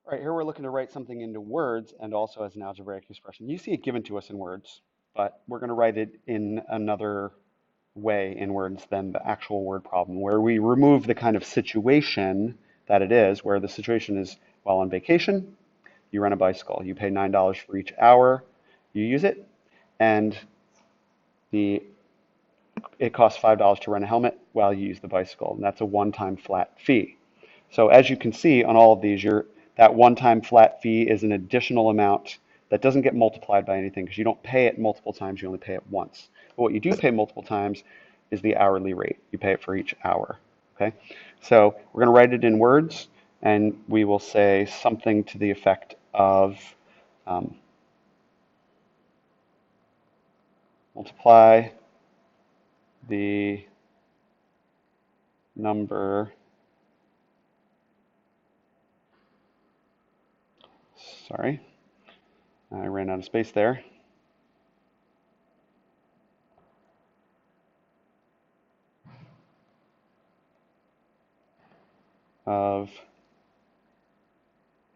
All right, here we're looking to write something into words and also as an algebraic expression. You see it given to us in words, but we're going to write it in another way in words than the actual word problem, where we remove the kind of situation that it is, where the situation is while on vacation, you rent a bicycle. You pay $9 for each hour you use it, and it costs $5 to rent a helmet while you use the bicycle, and that's a one-time flat fee. So as you can see on all of these, that one-time flat fee is an additional amount that doesn't get multiplied by anything because you don't pay it multiple times, you only pay it once. But what you do pay multiple times is the hourly rate. You pay it for each hour. Okay? So we're going to write it in words, and we will say something to the effect of multiply the number, sorry, I ran out of space there, of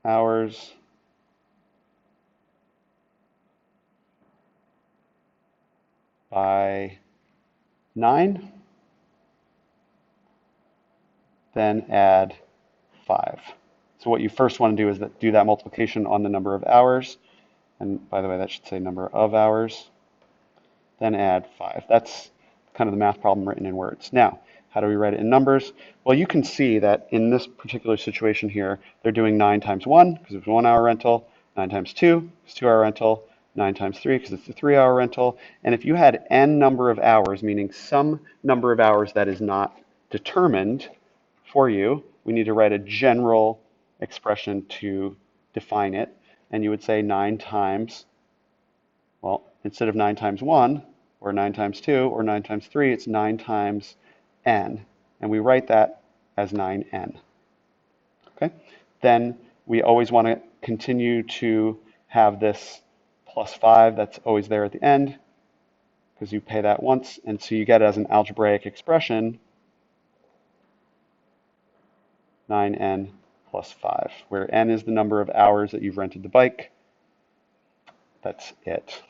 hours by 9, then add 5. So what you first want to do is do that multiplication on the number of hours. And by the way, that should say number of hours. Then add 5. That's kind of the math problem written in words. Now, how do we write it in numbers? Well, you can see that in this particular situation here, they're doing 9 times 1 because it's 1 hour rental, 9 times 2 is 2 hour rental, 9 times 3 because it's a 3 hour rental. And if you had n number of hours, meaning some number of hours that is not determined for you, we need to write a general expression to define it. And you would say 9 times, well, instead of 9 times 1, or 9 times 2, or 9 times 3, it's 9 times n. And we write that as 9n. Okay? Then we always want to continue to have this plus 5 that's always there at the end, because you pay that once. And so you get it as an algebraic expression, 9n plus 5, where n is the number of hours that you've rented the bike. That's it.